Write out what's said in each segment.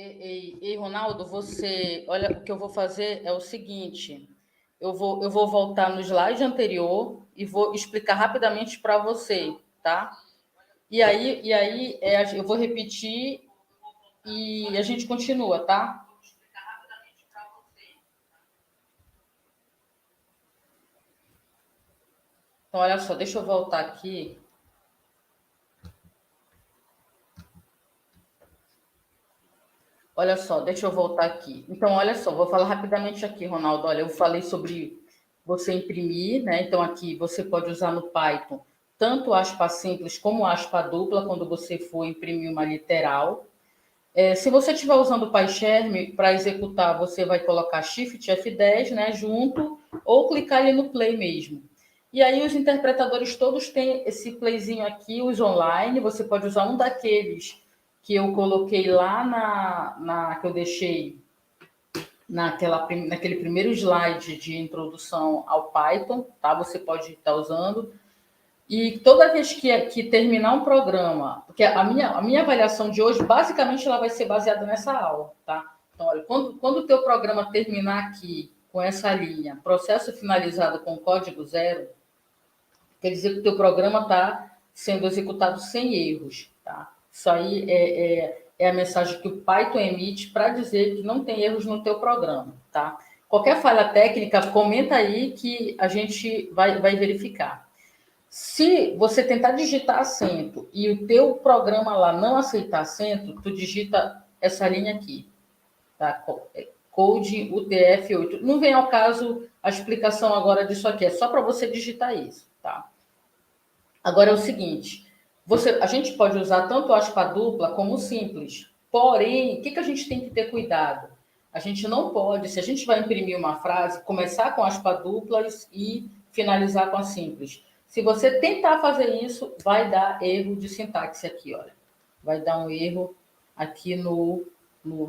Ei, Ronaldo, olha, o que eu vou fazer é o seguinte, eu vou voltar no slide anterior e vou explicar rapidamente para você, tá? Eu vou repetir e a gente continua, tá? Então, olha só, deixa eu voltar aqui. Olha só, deixa eu voltar aqui. Então, olha só, vou falar rapidamente aqui, Ronaldo. Olha, eu falei sobre você imprimir, né? Então, aqui você pode usar no Python tanto aspa simples como aspa dupla quando você for imprimir uma literal. Se você estiver usando o PyCharm para executar, você vai colocar Shift F10, né, junto, ou clicar ali no Play mesmo. E aí os interpretadores todos têm esse playzinho aqui, os online, você pode usar um daqueles que eu coloquei lá que eu deixei naquele primeiro slide de introdução ao Python, tá? Você pode estar usando. E toda vez que terminar um programa, porque a minha avaliação de hoje, basicamente, ela vai ser baseada nessa aula, tá? Então, olha, quando o teu programa terminar aqui, com essa linha, processo finalizado com código zero, quer dizer que o teu programa está sendo executado sem erros, tá? Isso aí é a mensagem que o Python emite para dizer que não tem erros no teu programa, tá? Qualquer falha técnica, comenta aí que a gente vai verificar. Se você tentar digitar acento e o teu programa lá não aceitar acento, tu digita essa linha aqui, tá? Code UTF-8. Não vem ao caso a explicação agora disso aqui, é só para você digitar isso, tá? Agora é o seguinte, a gente pode usar tanto aspa dupla como simples, porém, o que a gente tem que ter cuidado? A gente não pode, se a gente vai imprimir uma frase, começar com aspa duplas e finalizar com a simples. Se você tentar fazer isso, vai dar erro de sintaxe aqui, olha. Vai dar um erro aqui no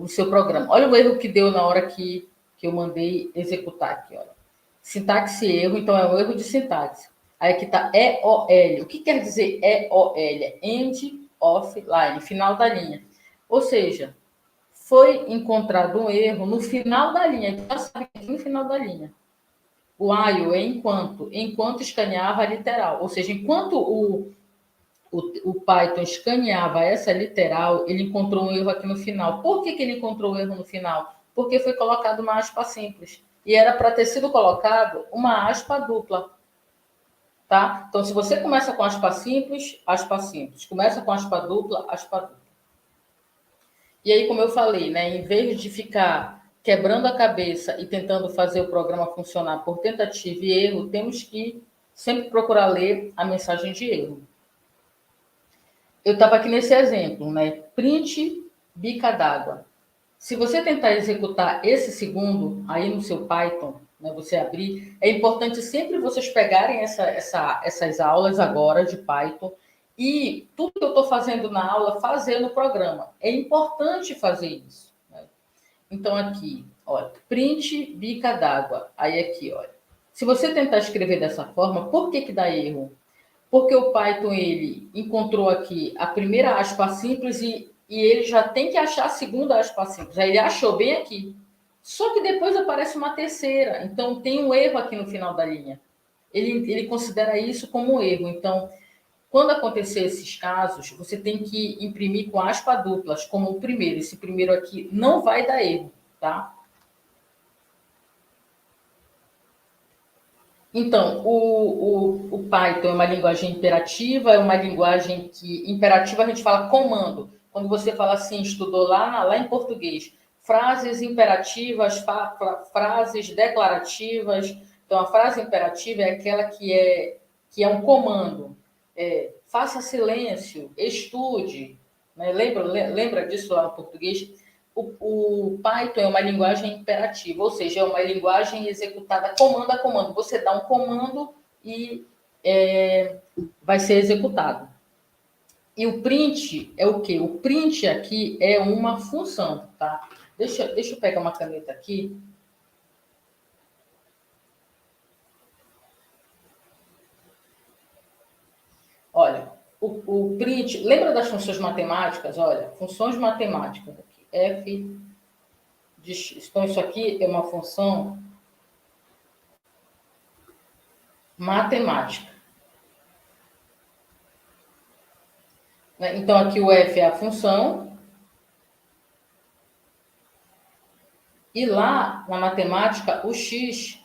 seu programa. Olha o erro que deu na hora que eu mandei executar aqui, olha. Sintaxe erro, então é um erro de sintaxe. Aí aqui está EOL. O que quer dizer EOL? End of line, final da linha. Ou seja, foi encontrado um erro no final da linha. Já sabe que no final da linha. O while é enquanto escaneava a literal. Ou seja, enquanto o Python escaneava essa literal, ele encontrou um erro aqui no final. Por que ele encontrou um erro no final? Porque foi colocado uma aspa simples. E era para ter sido colocado uma aspa dupla. Tá? Então, se você começa com aspa simples, aspa simples. Começa com aspa dupla, aspa dupla. E aí, como eu falei, né, em vez de ficar quebrando a cabeça e tentando fazer o programa funcionar por tentativa e erro, temos que sempre procurar ler a mensagem de erro. Eu estava aqui nesse exemplo, né? Print bica d'água. Se você tentar executar esse segundo aí no seu Python, né, você abrir, é importante sempre vocês pegarem essas aulas agora de Python e tudo que eu estou fazendo na aula, fazer no programa. É importante fazer isso. Né? Então, aqui, olha, print bica d'água. Aí aqui, olha. Se você tentar escrever dessa forma, por que dá erro? Porque o Python ele encontrou aqui a primeira aspa simples e ele já tem que achar a segunda aspa simples. Aí ele achou bem aqui. Só que depois aparece uma terceira. Então tem um erro aqui no final da linha. Ele considera isso como um erro. Então, quando acontecer esses casos, você tem que imprimir com aspa duplas, como o primeiro. Esse primeiro aqui não vai dar erro, tá? Então, o Python é uma linguagem imperativa, é uma linguagem que... Imperativa a gente fala comando. Quando você fala assim, estudou lá em português, frases imperativas, frases declarativas. Então, a frase imperativa é aquela que é um comando. Faça silêncio, estude. Né? Lembra disso lá no português? O Python é uma linguagem imperativa, ou seja, é uma linguagem executada comando a comando. Você dá um comando e vai ser executado. E o print é o quê? O print aqui é uma função, tá? Deixa eu pegar uma caneta aqui. Olha, o print... Lembra das funções matemáticas? Olha, funções matemáticas aqui. f de x. Então, isso aqui é uma função matemática. Então, aqui o f é a função. E lá, na matemática, o x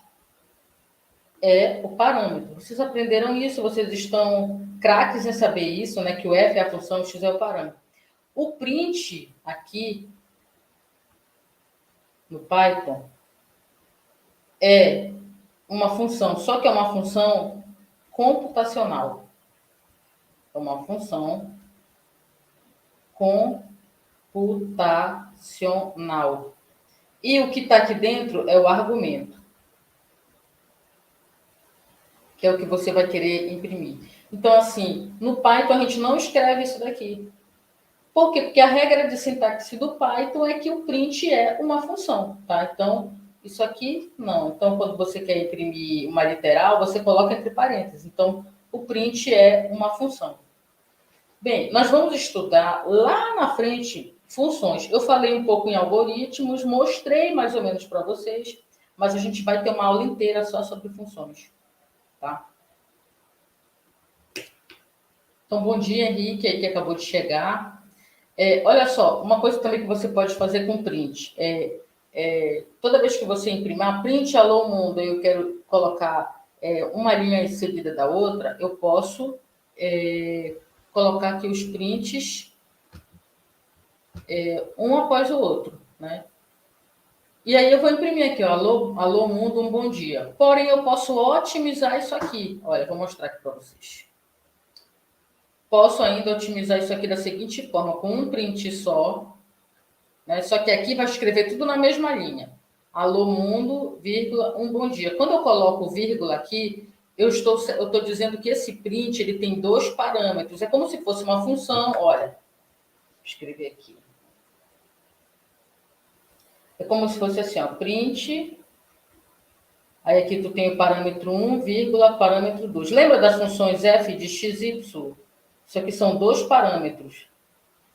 é o parâmetro. Vocês aprenderam isso, vocês estão craques em saber isso, né? Que o f é a função, o x é o parâmetro. O print aqui, no Python, é uma função, só que é uma função computacional. É uma função computacional. E o que está aqui dentro é o argumento, que é o que você vai querer imprimir. Então, assim, no Python a gente não escreve isso daqui. Por quê? Porque a regra de sintaxe do Python é que o print é uma função, tá? Então, isso aqui, não. Então, quando você quer imprimir uma literal, você coloca entre parênteses. Então, o print é uma função. Bem, nós vamos estudar lá na frente funções. Eu falei um pouco em algoritmos, mostrei mais ou menos para vocês, mas a gente vai ter uma aula inteira só sobre funções, tá? Então, bom dia, Henrique, aí que acabou de chegar. Olha só, uma coisa também que você pode fazer com print. Toda vez que você imprimir print alô mundo, eu quero colocar uma linha seguida da outra, eu posso colocar aqui os prints um após o outro, né? E aí eu vou imprimir aqui, ó, alô mundo, um bom dia. Porém, eu posso otimizar isso aqui. Olha, vou mostrar aqui para vocês. Posso ainda otimizar isso aqui da seguinte forma, com um print só, né? Só que aqui vai escrever tudo na mesma linha. Alô mundo, vírgula, um bom dia. Quando eu coloco vírgula aqui, eu estou dizendo que esse print ele tem dois parâmetros. É como se fosse uma função. Olha, vou escrever aqui. É como se fosse assim, ó, print. Aí aqui tu tem o parâmetro 1, vírgula, parâmetro 2. Lembra das funções f de x, y? Isso aqui são dois parâmetros.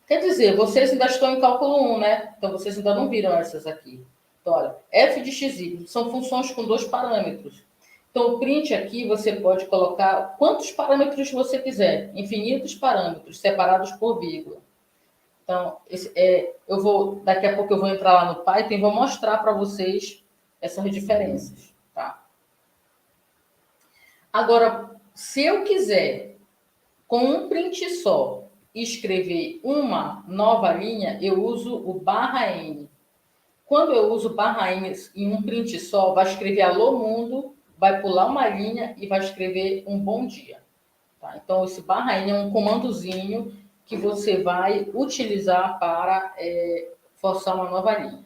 Quer dizer, vocês ainda estão em cálculo 1, né? Então, vocês ainda não viram essas aqui. Então, olha, f de x, y são funções com dois parâmetros. Então, o print aqui, você pode colocar quantos parâmetros você quiser. Infinitos parâmetros, separados por vírgula. Então, daqui a pouco eu vou entrar lá no Python e vou mostrar para vocês essas diferenças, tá? Agora, se eu quiser, com um print só, escrever uma nova linha, eu uso o /n. Quando eu uso /n em um print só, vai escrever alô mundo, vai pular uma linha e vai escrever um bom dia. Tá? Então, esse /n é um comandozinho que você vai utilizar para forçar uma nova linha.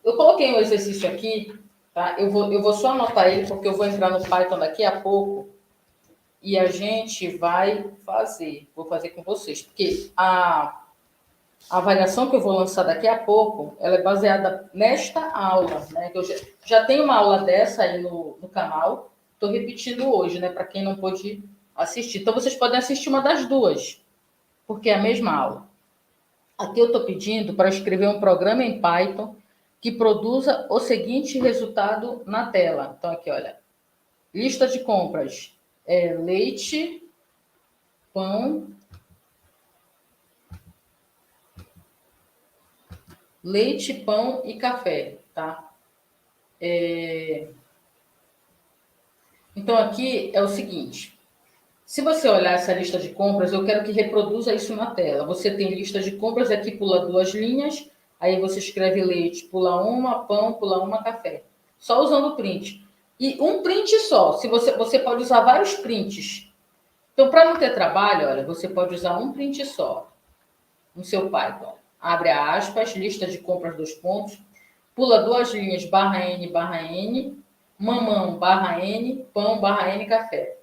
Eu coloquei um exercício aqui, tá? Eu vou só anotar ele, porque eu vou entrar no Python daqui a pouco e a gente vai fazer. Vou fazer com vocês, porque a avaliação que eu vou lançar daqui a pouco, ela é baseada nesta aula, né? Eu já tenho uma aula dessa aí no canal, estou repetindo hoje, né? Para quem não pôde assistir. Então, vocês podem assistir uma das duas, porque é a mesma aula. Aqui eu estou pedindo para escrever um programa em Python que produza o seguinte resultado na tela. Então, aqui, olha, lista de compras, leite, pão, e café, tá? Então, aqui é o seguinte. Se você olhar essa lista de compras, eu quero que reproduza isso na tela. Você tem lista de compras, aqui pula duas linhas, aí você escreve leite, pula uma, pão, pula uma, café. Só usando o print. E um print só. Se você pode usar vários prints. Então, para não ter trabalho, olha, você pode usar um print só no seu Python. Abre aspas, lista de compras, dois pontos, pula duas linhas, /n, mamão, /n, pão, /n, café.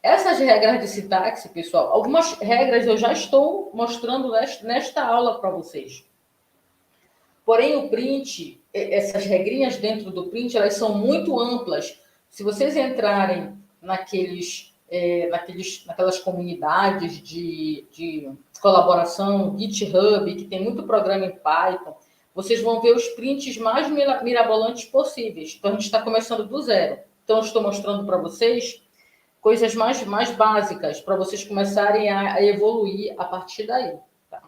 Essas regras de sintaxe, pessoal, algumas regras eu já estou mostrando nesta aula para vocês. Porém, o print, essas regrinhas dentro do print, elas são muito amplas. Se vocês entrarem naquelas comunidades de colaboração, GitHub, que tem muito programa em Python, vocês vão ver os prints mais mirabolantes possíveis. Então, a gente está começando do zero. Então, eu estou mostrando para vocês coisas mais básicas, para vocês começarem a evoluir a partir daí. Tá?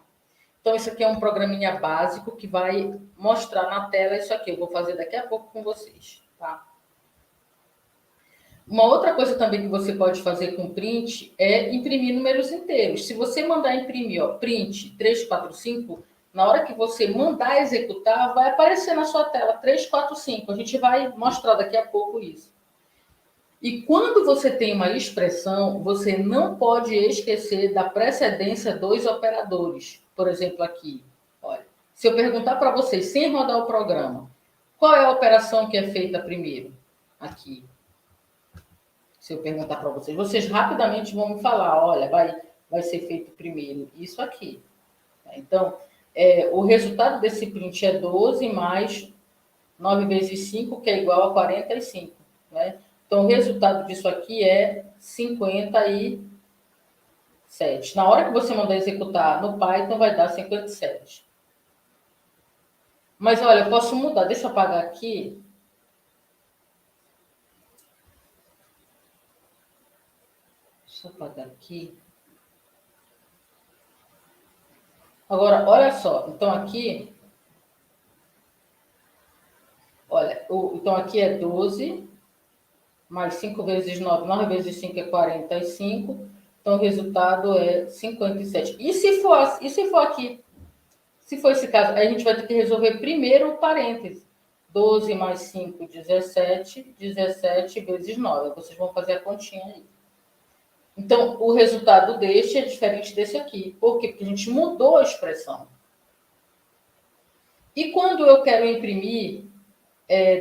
Então, isso aqui é um programinha básico que vai mostrar na tela isso aqui. Eu vou fazer daqui a pouco com vocês. Tá? Uma outra coisa também que você pode fazer com print é imprimir números inteiros. Se você mandar imprimir, ó, print 345, na hora que você mandar executar, vai aparecer na sua tela 345. A gente vai mostrar daqui a pouco isso. E quando você tem uma expressão, você não pode esquecer da precedência dos operadores. Por exemplo, aqui, olha, se eu perguntar para vocês, sem rodar o programa, qual é a operação que é feita primeiro? Aqui. Se eu perguntar para vocês, vocês rapidamente vão me falar, olha, vai ser feito primeiro isso aqui. Então, o resultado desse print é 12 mais 9 vezes 5, que é igual a 45. Né? Então, o resultado disso aqui é 57. Na hora que você mandar executar no Python, vai dar 57. Mas, olha, eu posso mudar. Deixa eu apagar aqui. Deixa eu apagar aqui. Agora, olha só. Então, aqui... Olha, então aqui é 12, mais 5 vezes 9, 9 vezes 5 é 45. Então, o resultado é 57. E se for aqui? Se for esse caso, aí a gente vai ter que resolver primeiro o parêntese. 12 mais 5, 17. 17 vezes 9. Vocês vão fazer a continha aí. Então, o resultado deste é diferente desse aqui. Por quê? Porque a gente mudou a expressão. E quando eu quero imprimir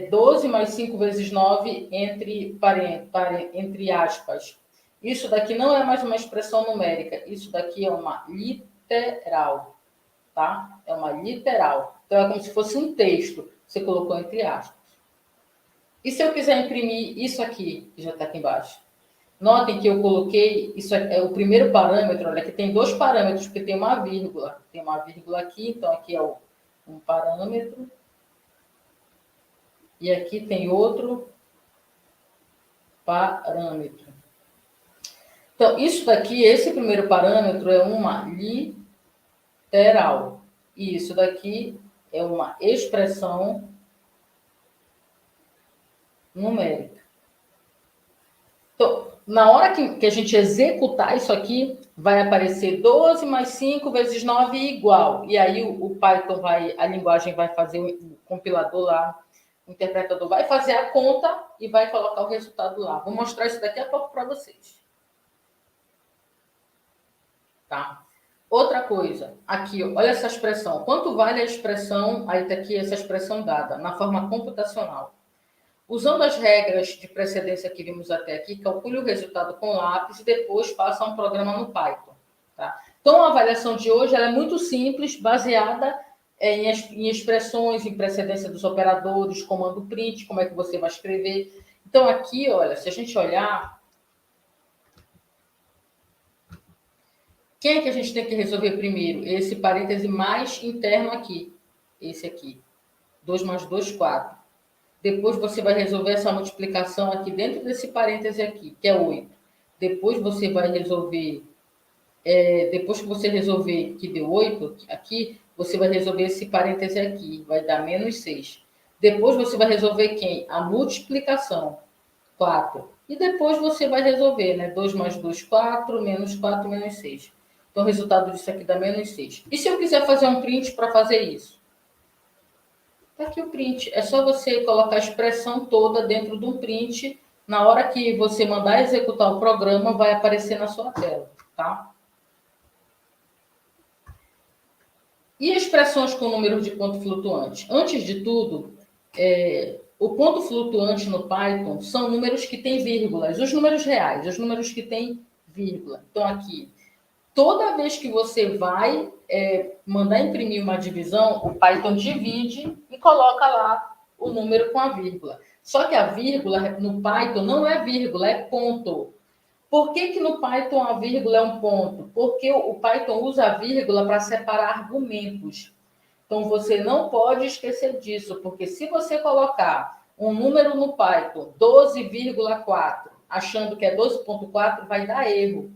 12 mais 5 vezes 9 entre aspas. Isso daqui não é mais uma expressão numérica. Isso daqui é uma literal. Tá? É uma literal. Então, é como se fosse um texto. Você colocou entre aspas. E se eu quiser imprimir isso aqui, que já está aqui embaixo? Notem que eu coloquei, isso é o primeiro parâmetro, olha, aqui tem dois parâmetros, porque tem uma vírgula. Tem uma vírgula aqui, então aqui é um parâmetro. E aqui tem outro parâmetro. Então, isso daqui, esse primeiro parâmetro é uma literal. E isso daqui é uma expressão numérica. Então, na hora que a gente executar isso aqui, vai aparecer 12 mais 5 vezes 9 igual. E aí o Python a linguagem vai fazer, o compilador lá, o interpretador vai fazer a conta e vai colocar o resultado lá. Vou mostrar isso daqui a pouco para vocês. Tá? Outra coisa, aqui, olha essa expressão. Quanto vale a expressão, aí está aqui essa expressão dada, na forma computacional. Usando as regras de precedência que vimos até aqui, calcule o resultado com lápis e depois faça um programa no Python. Tá? Então, a avaliação de hoje ela é muito simples, baseada em expressões, em precedência dos operadores, comando print, como é que você vai escrever. Então, aqui, olha, se a gente olhar, quem é que a gente tem que resolver primeiro? Esse parêntese mais interno aqui. Esse aqui. 2 mais 2, 4. Depois você vai resolver essa multiplicação aqui dentro desse parêntese aqui, que é 8. Depois você vai resolver... depois que você resolver que deu 8 aqui, você vai resolver esse parêntese aqui. Vai dar menos 6. Depois você vai resolver quem? A multiplicação. 4. E depois você vai resolver, né? 2 mais 2, 4. Menos 4, menos 6. Então, o resultado disso aqui dá menos 6. E se eu quiser fazer um print para fazer isso? Está aqui o print. É só você colocar a expressão toda dentro de um print. Na hora que você mandar executar o programa, vai aparecer na sua tela. Tá? E expressões com número de ponto flutuante? Antes de tudo, o ponto flutuante no Python são números que têm vírgulas. Os números reais, os números que têm vírgula. Então, aqui... Toda vez que você vai mandar imprimir uma divisão, o Python divide e coloca lá o número com a vírgula. Só que a vírgula no Python não é vírgula, é ponto. Por que no Python a vírgula é um ponto? Porque o Python usa a vírgula para separar argumentos. Então, você não pode esquecer disso, porque se você colocar um número no Python, 12,4, achando que é 12,4, vai dar erro.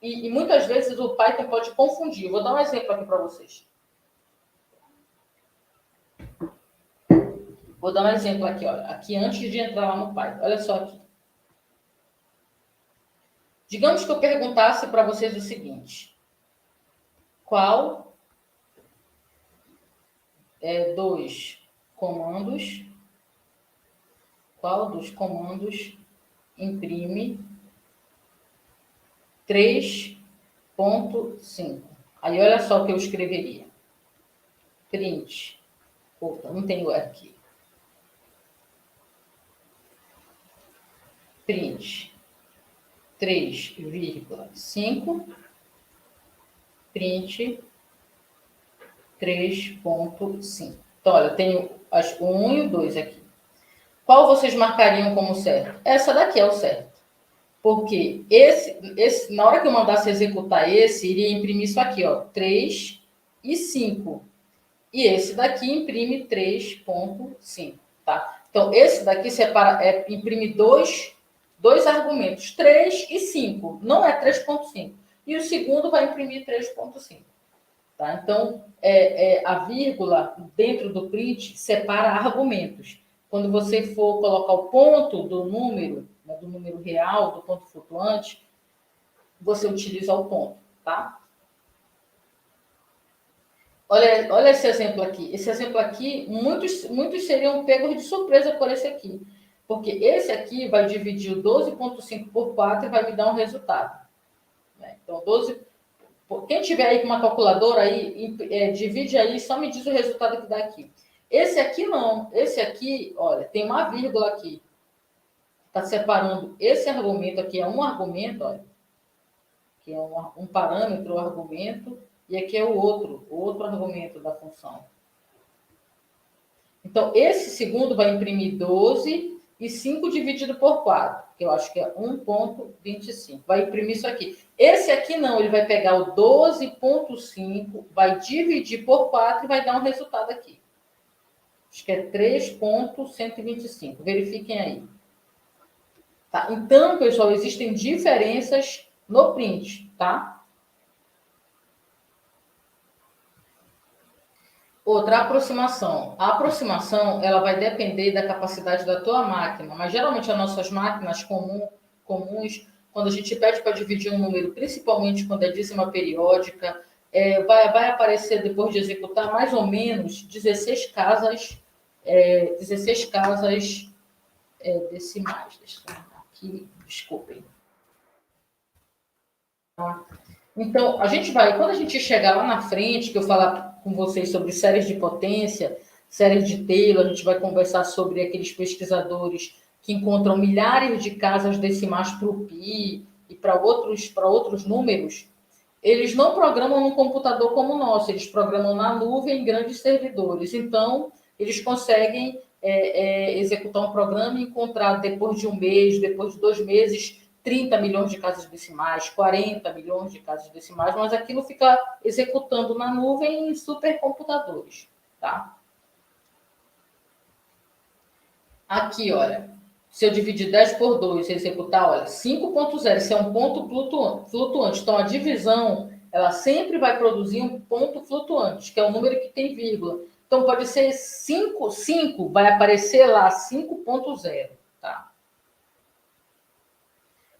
E muitas vezes o Python pode confundir. Vou dar um exemplo aqui para vocês. Vou dar um exemplo aqui, olha. Aqui antes de entrar lá no Python. Olha só aqui. Digamos que eu perguntasse para vocês o seguinte. Qual dos comandos imprime 3.5? Aí olha só o que eu escreveria. Print. Opa, não tenho aqui. Print 3,5. Print 3.5. Então, olha, eu tenho o 1 e o 2 aqui. Qual vocês marcariam como certo? Essa daqui é o certo. Porque na hora que eu mandasse executar esse, iria imprimir isso aqui, ó, 3 e 5. E esse daqui imprime 3.5, tá? Então, esse daqui imprime dois argumentos, 3 e 5. Não é 3.5. E o segundo vai imprimir 3.5. Tá? Então, a vírgula dentro do print separa argumentos. Quando você for colocar o ponto do número, né, do número real, do ponto flutuante, você utiliza o ponto, tá? Olha esse exemplo aqui. Esse exemplo aqui, muitos seriam pegos de surpresa por esse aqui. Porque esse aqui vai dividir o 12,5 por 4 e vai me dar um resultado. Né? Então, 12... Quem tiver aí com uma calculadora, aí, divide aí, só me diz o resultado que dá aqui. Esse aqui não. Esse aqui, olha, tem uma vírgula aqui. Está separando esse argumento aqui, é um argumento, olha. Que é um parâmetro, um argumento, e aqui é o outro argumento da função. Então, esse segundo vai imprimir 12 e 5 dividido por 4, que eu acho que é 1,25. Vai imprimir isso aqui. Esse aqui não, ele vai pegar o 12,5, vai dividir por 4 e vai dar um resultado aqui. Acho que é 3,125. Verifiquem aí. Tá? Então, pessoal, existem diferenças no print, tá? Outra aproximação. A aproximação, ela vai depender da capacidade da tua máquina, mas geralmente as nossas máquinas comuns, quando a gente pede para dividir um número, principalmente quando é dízima periódica, vai aparecer, depois de executar, mais ou menos 16 casas decimais. Deixa eu ver aqui, desculpem. Então, quando a gente chegar lá na frente, que eu falar com vocês sobre séries de potência, séries de Taylor, a gente vai conversar sobre aqueles pesquisadores que encontram milhares de casas decimais para o pi e para outros números. Eles não programam num computador como o nosso, eles programam na nuvem em grandes servidores. Então, eles conseguem executar um programa e encontrar, depois de um mês, depois de 2 meses, 30 milhões de casas decimais, 40 milhões de casas decimais, mas aquilo fica executando na nuvem em supercomputadores, tá? Aqui, olha, se eu dividir 10 por 2 e executar, olha, 5.0, isso é um ponto flutuante. Então, a divisão, ela sempre vai produzir um ponto flutuante, que é o número que tem vírgula. Então, pode ser 5, vai aparecer lá 5.0, tá?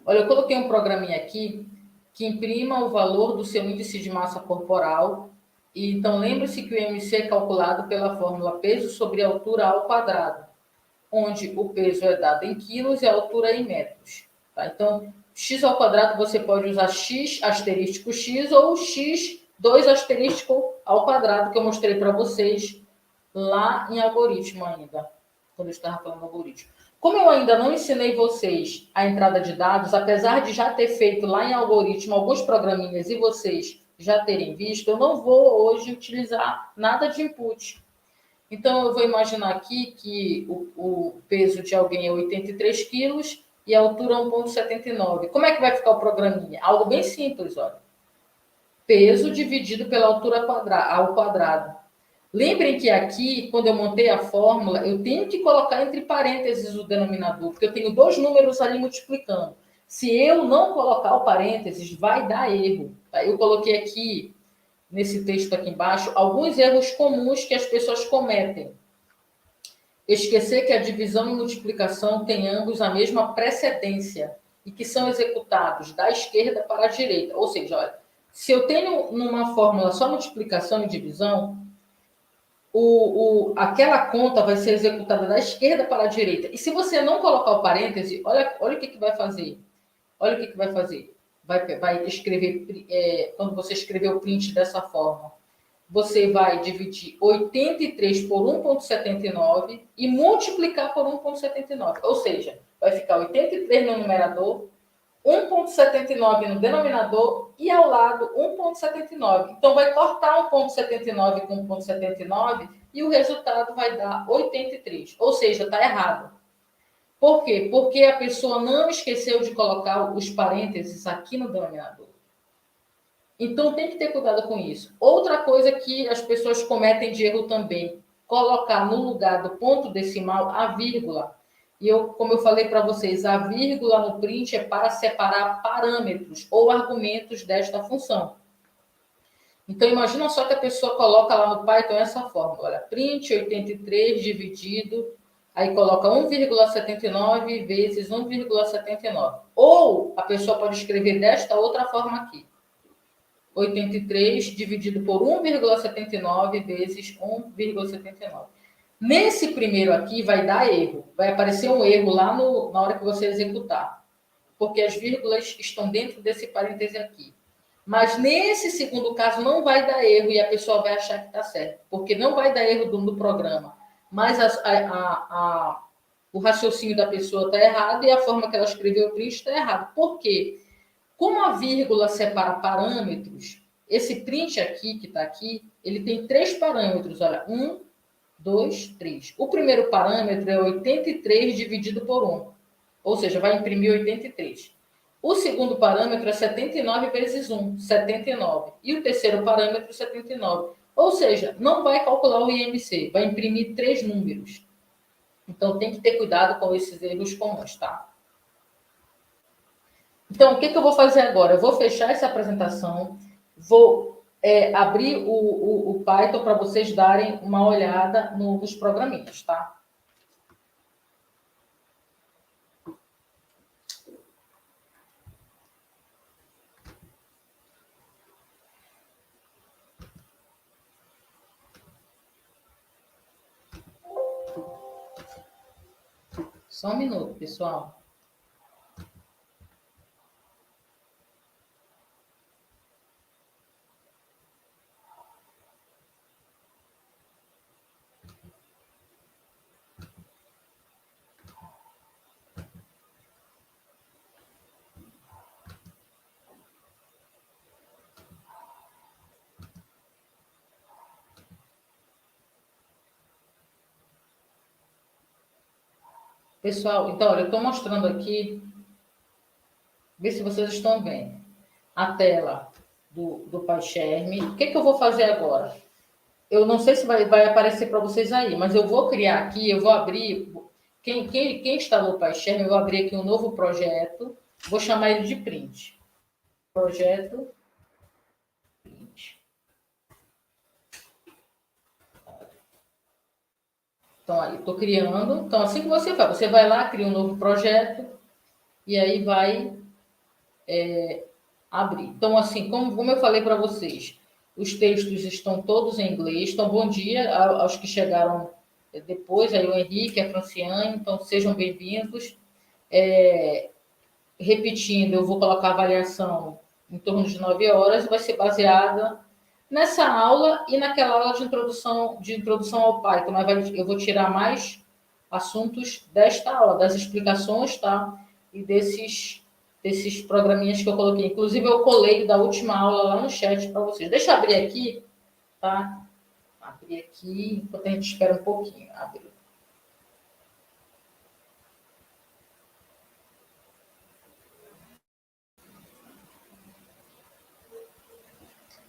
Olha, eu coloquei um programinha aqui que imprima o valor do seu índice de massa corporal. E, então, lembre-se que o IMC é calculado pela fórmula peso sobre altura ao quadrado, onde o peso é dado em quilos e a altura em metros. Tá? Então, x ao quadrado você pode usar x asterístico x ou x 2 asterístico ao quadrado, que eu mostrei para vocês lá em algoritmo ainda, quando eu estava falando algoritmo. Como eu ainda não ensinei vocês a entrada de dados, apesar de já ter feito lá em algoritmo alguns programinhas e vocês já terem visto, eu não vou hoje utilizar nada de input. Então, eu vou imaginar aqui que o peso de alguém é 83 quilos e a altura 1,79. Como é que vai ficar o programinha? Algo bem simples, olha. Peso dividido pela altura ao quadrado. Lembrem que aqui, quando eu montei a fórmula, eu tenho que colocar entre parênteses o denominador, porque eu tenho dois números ali multiplicando. Se eu não colocar o parênteses, vai dar erro. Tá? Eu coloquei aqui, nesse texto aqui embaixo, alguns erros comuns que as pessoas cometem. Esquecer que a divisão e multiplicação têm ambos a mesma precedência e que são executados da esquerda para a direita. Ou seja, olha, se eu tenho numa fórmula só multiplicação e divisão, aquela conta vai ser executada da esquerda para a direita. E se você não colocar o parêntese, olha o que vai fazer. Olha o que vai fazer. Vai escrever, quando você escrever o print dessa forma, você vai dividir 83 por 1,79 e multiplicar por 1,79. Ou seja, vai ficar 83 no numerador, 1,79 no denominador e ao lado 1,79. Então, vai cortar 1,79 com 1,79 e o resultado vai dar 83. Ou seja, está errado. Por quê? Porque a pessoa não esqueceu de colocar os parênteses aqui no denominador. Então, tem que ter cuidado com isso. Outra coisa que as pessoas cometem de erro também, colocar no lugar do ponto decimal a vírgula. E como eu falei para vocês, a vírgula no print é para separar parâmetros ou argumentos desta função. Então, imagina só que a pessoa coloca lá no Python essa fórmula. Olha, print 83 dividido, aí coloca 1,79 vezes 1,79. Ou a pessoa pode escrever desta outra forma aqui. 83 dividido por 1,79 vezes 1,79. Nesse primeiro aqui vai dar erro. Vai aparecer um erro lá na hora que você executar. Porque as vírgulas estão dentro desse parêntese aqui. Mas nesse segundo caso não vai dar erro e a pessoa vai achar que está certo. Porque não vai dar erro do programa. Mas o raciocínio da pessoa está errado e a forma que ela escreveu o print está errado. Por quê? Como a vírgula separa parâmetros, esse print aqui, que está aqui, ele tem 3 parâmetros. Olha, 1, 2, 3. O primeiro parâmetro é 83 dividido por 1. Ou seja, vai imprimir 83. O segundo parâmetro é 79 vezes 1, 79. E o terceiro parâmetro, 79. Ou seja, não vai calcular o IMC, vai imprimir 3 números. Então, tem que ter cuidado com esses erros comuns, tá? Então, o que eu vou fazer agora? Eu vou fechar essa apresentação, vou abrir o Python para vocês darem uma olhada nos programinhas, tá? Só um minuto, pessoal. Pessoal, então, olha, eu estou mostrando aqui, ver se vocês estão vendo, a tela do PyCharm. O que eu vou fazer agora? Eu não sei se vai aparecer para vocês aí, mas eu vou criar aqui, eu vou abrir... Quem instalou o PyCharm, eu vou abrir aqui um novo projeto, vou chamar ele de print. Projeto print. Então, aí, estou criando. Então, assim que você vai lá, cria um novo projeto e aí vai abrir. Então, assim, como eu falei para vocês, os textos estão todos em inglês. Então, bom dia aos que chegaram depois, aí o Henrique, a Franciane, então sejam bem-vindos. Repetindo, eu vou colocar a avaliação em torno de 9 horas, vai ser baseada nessa aula e naquela aula de introdução ao Python, mas eu vou tirar mais assuntos desta aula, das explicações, tá? E desses programinhas que eu coloquei. Inclusive, eu colei da última aula lá no chat para vocês. Deixa eu abrir aqui, tá? Abrir aqui, enquanto a gente espera um pouquinho. Abrir.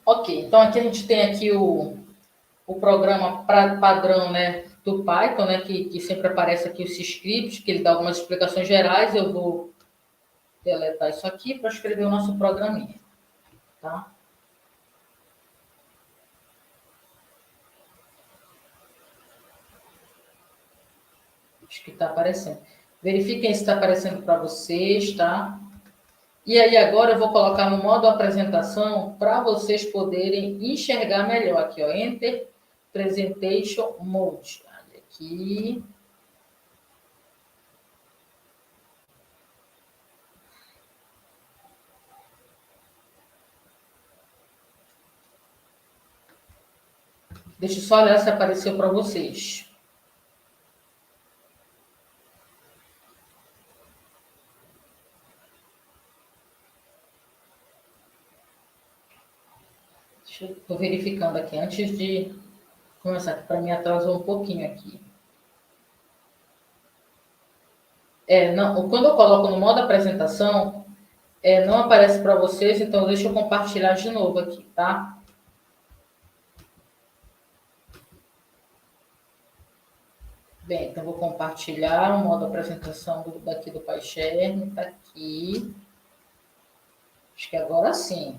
Ok, então aqui a gente tem aqui o programa padrão, né, do Python, né, que sempre aparece aqui os scripts, que ele dá algumas explicações gerais. Eu vou deletar isso aqui para escrever o nosso programinha, tá? Acho que está aparecendo. Verifiquem se está aparecendo para vocês, tá? E aí agora eu vou colocar no modo apresentação para vocês poderem enxergar melhor aqui, ó. Enter Presentation Mode. Olha aqui. Deixa eu só olhar se apareceu para vocês. Estou verificando aqui antes de começar, que para mim atrasou um pouquinho aqui. Não, quando eu coloco no modo apresentação, não aparece para vocês, então deixa eu compartilhar de novo aqui, tá? Bem, então vou compartilhar o modo apresentação daqui do PyCharm, tá aqui. Acho que agora sim.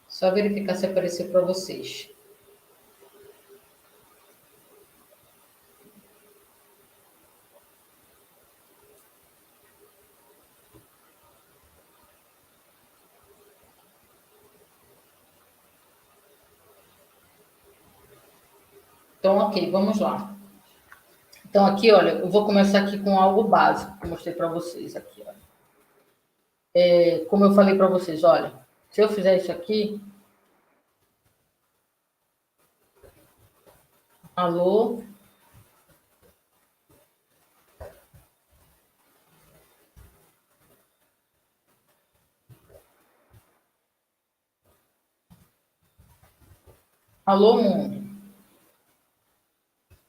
Só verificar se apareceu para vocês. Então, ok, vamos lá. Então, aqui, olha, eu vou começar aqui com algo básico que eu mostrei para vocês aqui, olha. Como eu falei para vocês, olha, se eu fizer isso aqui, alô, alô, mundo.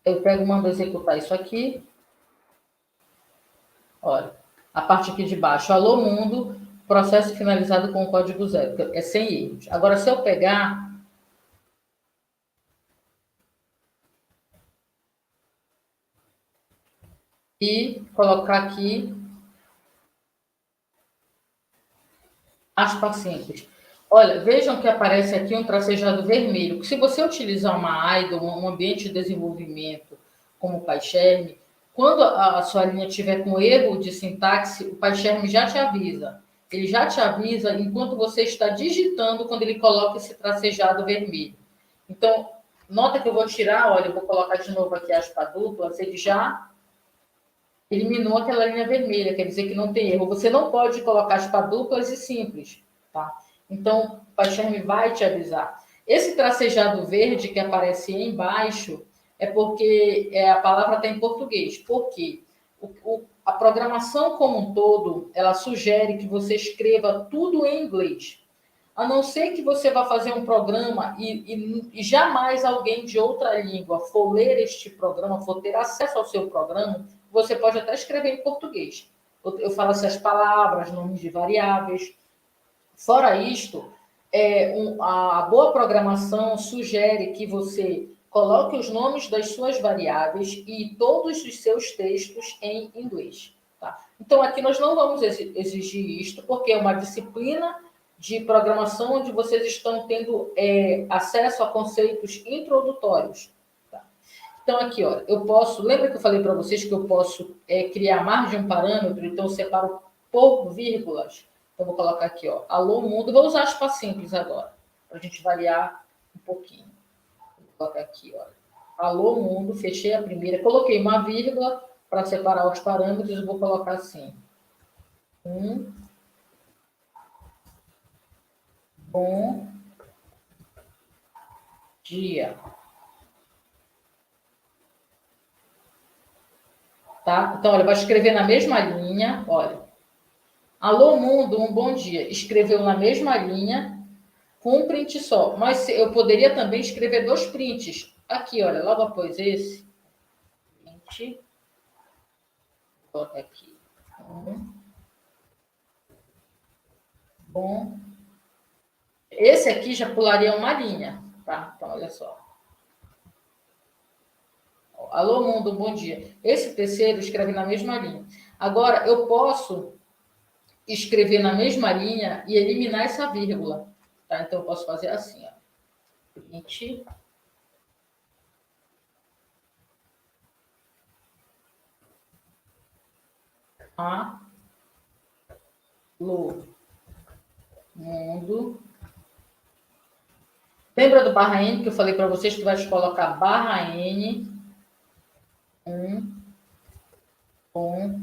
Eu pego e mando executar isso aqui. Olha, a parte aqui de baixo, alô, mundo, processo finalizado com o código zero, é sem erros. Agora, se eu pegar e colocar aqui aspas simples. Olha, vejam que aparece aqui um tracejado vermelho. Se você utilizar uma IDLE, um ambiente de desenvolvimento como o PyCharm, quando a sua linha tiver com erro de sintaxe, o PyCharm já te avisa. Ele já te avisa enquanto você está digitando, quando ele coloca esse tracejado vermelho. Então, nota que eu vou tirar, olha, eu vou colocar de novo aqui aspa dupla, ele já eliminou aquela linha vermelha, quer dizer que não tem erro. Você não pode colocar aspa duplas e simples, tá? Então, o PyCharm vai te avisar. Esse tracejado verde que aparece embaixo é porque a palavra está em português. Por quê? A programação como um todo, ela sugere que você escreva tudo em inglês. A não ser que você vá fazer um programa e jamais alguém de outra língua for ler este programa, for ter acesso ao seu programa, você pode até escrever em português. Eu falo assim, as palavras, nomes de variáveis. Fora isto, a boa programação sugere que você coloque os nomes das suas variáveis e todos os seus textos em inglês. Tá? Então, aqui nós não vamos exigir isto, porque é uma disciplina de programação onde vocês estão tendo acesso a conceitos introdutórios. Tá? Então, aqui, ó, eu posso... Lembra que eu falei para vocês que eu posso criar mais de um parâmetro? Então, eu separo por vírgulas. Então, vou colocar aqui, ó, alô mundo. Vou usar aspas simples agora, para a gente variar um pouquinho. Vou colocar aqui, ó, alô mundo, fechei a primeira, coloquei uma vírgula para separar os parâmetros, eu vou colocar assim. Bom dia. Tá? Então, olha, vai escrever na mesma linha, olha. Alô mundo, um bom dia. Escreveu na mesma linha, com um print só. Mas eu poderia também escrever 2 prints. Aqui, olha, logo após esse, print. colocar aqui. Bom. Esse aqui já pularia uma linha, tá? Então, olha só. Alô, mundo, bom dia. Esse terceiro escreve na mesma linha. Agora, eu posso escrever na mesma linha e eliminar essa vírgula, tá? Então, eu posso fazer assim, ó. Print. Alô, mundo. Lembra do barra N que eu falei para vocês que vai colocar barra N bom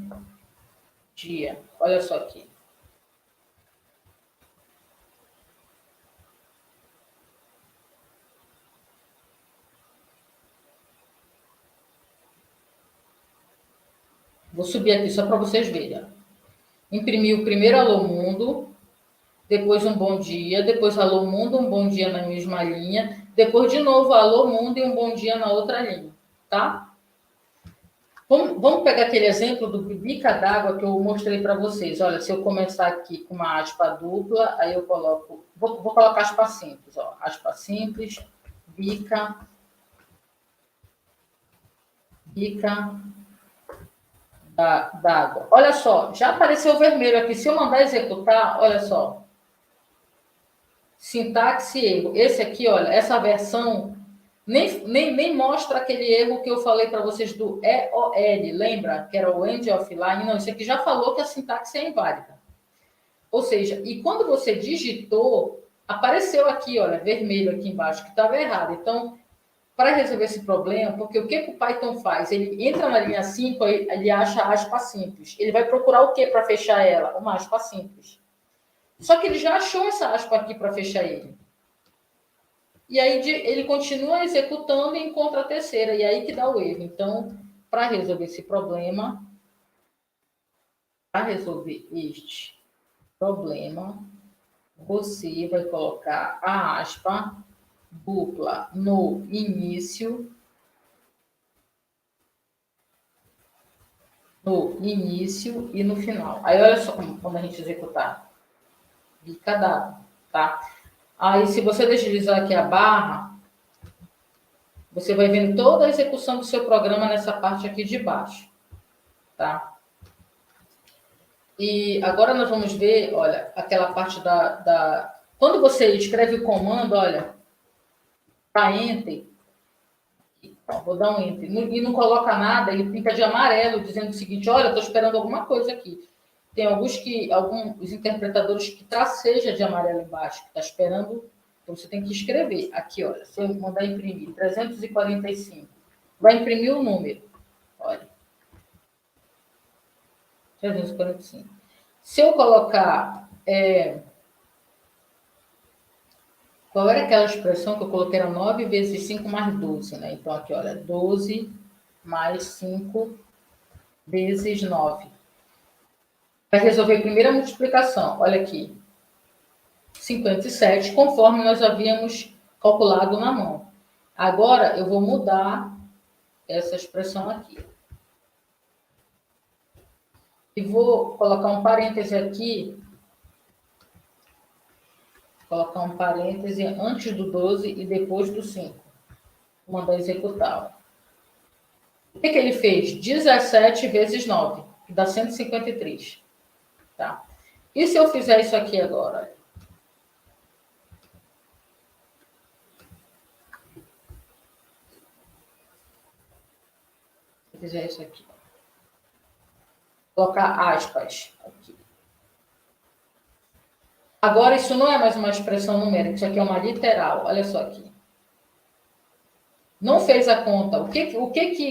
dia. Olha só aqui. Vou subir aqui só para vocês verem. Imprimir o primeiro alô mundo, depois um bom dia, depois alô mundo, um bom dia na mesma linha, depois de novo alô mundo e um bom dia na outra linha, tá? Vamos pegar aquele exemplo do bica d'água que eu mostrei para vocês. Olha, se eu começar aqui com uma aspa dupla, aí eu coloco... Vou colocar aspa simples, ó. Aspa simples, bica d'água. Olha só, já apareceu vermelho aqui. Se eu mandar executar, olha só. Sintaxe erro. Esse aqui, olha, essa versão nem mostra aquele erro que eu falei para vocês do EOL, lembra? Que era o end of line. Não, isso aqui já falou que a sintaxe é inválida. Ou seja, e quando você digitou, apareceu aqui, olha, vermelho aqui embaixo, que estava errado. Então, para resolver esse problema, porque o que o Python faz? Ele entra na linha 5, ele acha a aspa simples. Ele vai procurar o que para fechar ela? Uma aspa simples. Só que ele já achou essa aspa aqui para fechar ele. E aí ele continua executando e encontra a terceira. E aí que dá o erro. Então, para resolver esse problema, para resolver este problema, você vai colocar a aspa dupla no início e no final. Aí, olha só quando a gente executar. Bica d'água, tá? Aí, se você deslizar aqui a barra, você vai vendo toda a execução do seu programa nessa parte aqui de baixo, tá? E agora nós vamos ver, olha, aquela parte Quando você escreve o comando, olha, para Enter, vou dar um Enter, e não coloca nada, ele pinta de amarelo, dizendo o seguinte, olha, estou esperando alguma coisa aqui. Tem alguns interpretadores que traceja de amarelo embaixo, que está esperando, então você tem que escrever. Aqui, olha, se eu mandar imprimir 345, vai imprimir o número, olha. 345. Se eu colocar... qual era aquela expressão que eu coloquei? Era 9 vezes 5 mais 12, né? Então, aqui, olha, 12 mais 5 vezes 9. Para resolver a primeira multiplicação, olha aqui. 57, conforme nós havíamos calculado na mão. Agora, eu vou mudar essa expressão aqui. E vou colocar um parêntese aqui. Colocar um parêntese antes do 12 e depois do 5. Vou mandar executar. O que ele fez? 17 vezes 9, que dá 153. Tá? E se eu fizer isso aqui agora? Se eu fizer isso aqui. Colocar aspas aqui. Agora, isso não é mais uma expressão numérica, isso aqui é uma literal. Olha só aqui. Não fez a conta.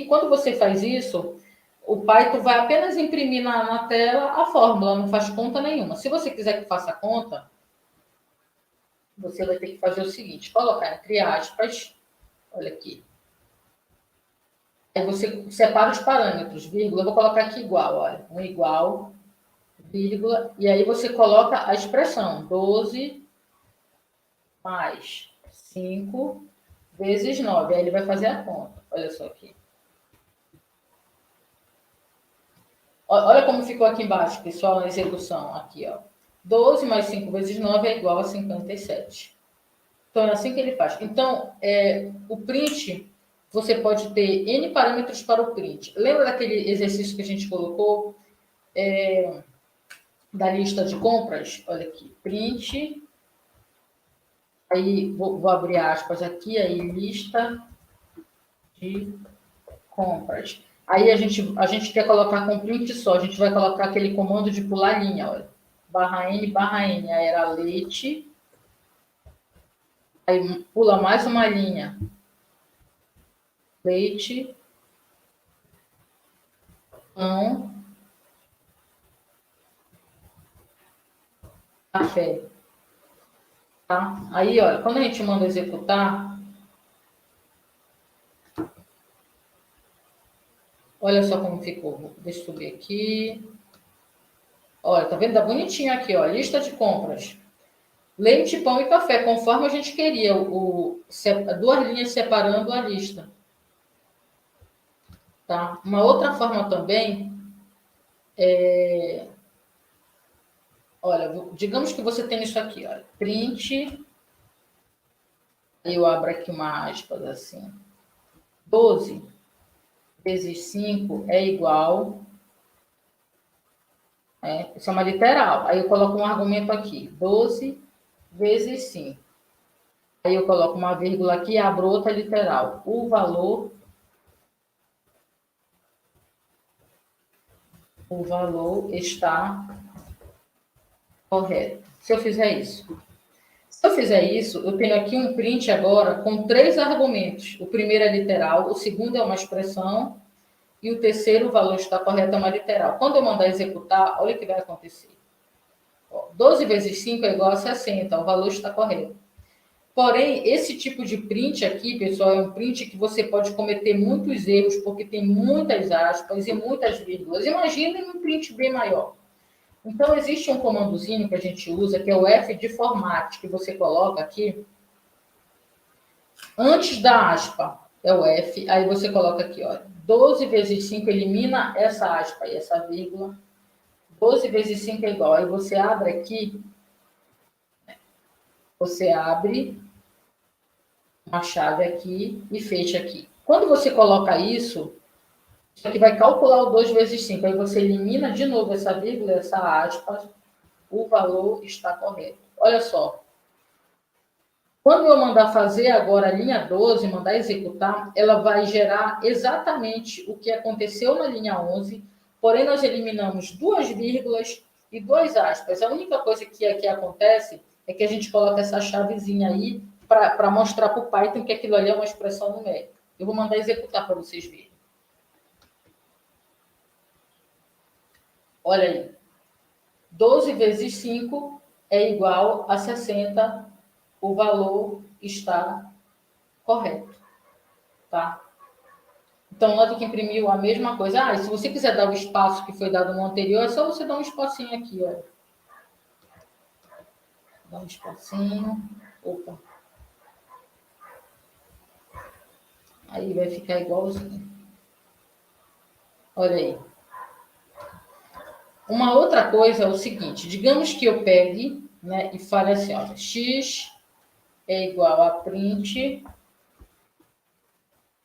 Quando você faz isso, o Python vai apenas imprimir na tela a fórmula, não faz conta nenhuma. Se você quiser que faça conta, você vai ter que fazer o seguinte, colocar entre aspas, olha aqui. Aí você separa os parâmetros, vírgula, eu vou colocar aqui igual, olha, um igual, vírgula, e aí você coloca a expressão 12 mais 5 vezes 9. Aí ele vai fazer a conta. Olha só aqui. Olha como ficou aqui embaixo, pessoal, na execução. Aqui, ó. 12 mais 5 vezes 9 é igual a 57. Então, é assim que ele faz. Então, o print, você pode ter N parâmetros para o print. Lembra daquele exercício que a gente colocou da lista de compras? Olha aqui, print. Aí, vou abrir aspas aqui, aí lista de compras. Aí, a gente quer colocar com print só. A gente vai colocar aquele comando de pular linha, olha. barra N. Aí era leite. Aí, pula mais uma linha. Leite, pão, café. Tá? Aí, olha, quando a gente manda executar, olha só como ficou. Deixa eu subir aqui. Olha, tá vendo? Tá bonitinho aqui, ó. Lista de compras. Leite, pão e café, conforme a gente queria. Duas linhas separando a lista. Tá? Uma outra forma também olha, digamos que você tem isso aqui, olha. Print. Eu abro aqui uma aspas assim. 12 vezes 5 é igual. Isso é uma literal. Aí eu coloco um argumento aqui. 12 vezes 5. Aí eu coloco uma vírgula aqui e abro outra literal. O valor está correto. Se eu fizer isso. Se eu fizer isso, eu tenho aqui um print agora com 3 argumentos. O primeiro é literal, o segundo é uma expressão e o terceiro, o valor está correto, é uma literal. Quando eu mandar executar, olha o que vai acontecer. 12 vezes 5 é igual a 60, o valor está correto. Porém, esse tipo de print aqui, pessoal, é um print que você pode cometer muitos erros, porque tem muitas aspas e muitas vírgulas. Imaginem um print bem maior. Então, existe um comandozinho que a gente usa, que é o F de format, que você coloca aqui, antes da aspa, é o F, aí você coloca aqui, ó, 12 vezes 5 elimina essa aspa e essa vírgula, 12 vezes 5 é igual, aí você abre aqui, você abre uma chave aqui e fecha aqui. Quando você coloca isso aqui vai calcular o 2 vezes 5, aí você elimina de novo essa vírgula, essa aspas, o valor está correto. Olha só. Quando eu mandar fazer agora a linha 12, mandar executar, ela vai gerar exatamente o que aconteceu na linha 11, porém nós eliminamos 2 vírgulas e 2 aspas. A única coisa que aqui acontece é que a gente coloca essa chavezinha aí para mostrar para o Python que aquilo ali é uma expressão numérica. Eu vou mandar executar para vocês verem. Olha aí. 12 vezes 5 é igual a 60. O valor está correto. Tá? Então, nota que imprimiu a mesma coisa. E se você quiser dar o espaço que foi dado no anterior, é só você dar um espacinho aqui, ó. Dá um espacinho. Opa. Aí vai ficar igualzinho. Olha aí. Uma outra coisa é o seguinte. Digamos que eu pegue, né, e fale assim, ó. X é igual a print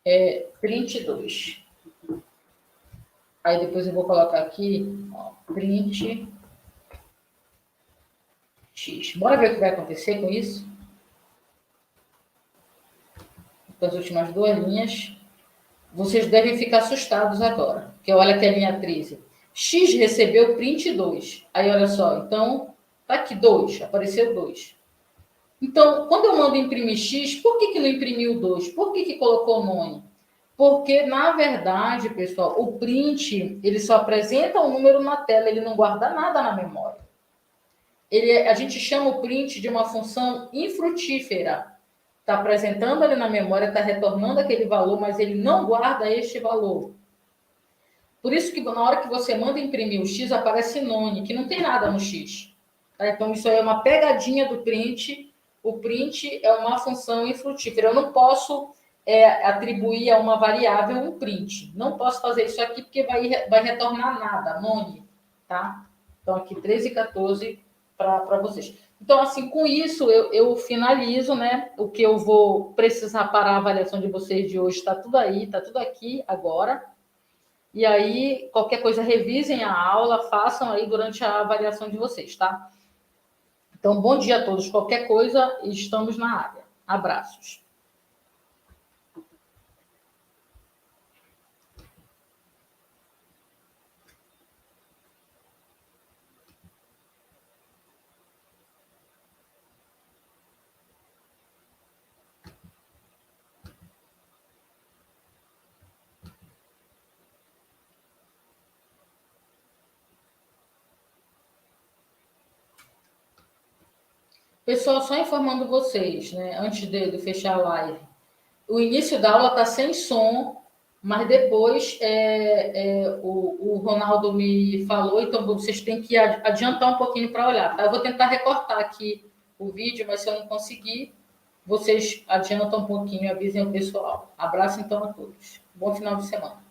2. Aí depois eu vou colocar aqui, ó, print x. Bora ver o que vai acontecer com isso? Com as últimas 2 linhas. Vocês devem ficar assustados agora. Porque olha aqui a linha 13. X recebeu print 2. Aí olha só, então, tá aqui 2, apareceu 2. Então, quando eu mando imprimir X, por que não imprimiu 2? Por que colocou none? Porque, na verdade, pessoal, o print, ele só apresenta o número na tela, ele não guarda nada na memória. A gente chama o print de uma função infrutífera. Está apresentando ali na memória, está retornando aquele valor, mas ele não guarda este valor. Por isso que na hora que você manda imprimir o X, aparece none, que não tem nada no X. Tá? Então, isso aí é uma pegadinha do print. O print é uma função infrutífera. Eu não posso atribuir a uma variável um print. Não posso fazer isso aqui porque vai retornar nada, none, tá? Então, aqui 13 e 14 para vocês. Então, assim, com isso, eu finalizo, né? O que eu vou precisar para a avaliação de vocês de hoje está tudo aí, está tudo aqui agora. E aí, qualquer coisa, revisem a aula, façam aí durante a avaliação de vocês, tá? Então, bom dia a todos. Qualquer coisa, estamos na área. Abraços. Pessoal, só informando vocês, né, antes de fechar a live, o início da aula está sem som, mas depois o Ronaldo me falou, então vocês têm que adiantar um pouquinho para olhar, tá? Eu vou tentar recortar aqui o vídeo, mas se eu não conseguir, vocês adiantam um pouquinho, avisem o pessoal. Abraço então a todos. Bom final de semana.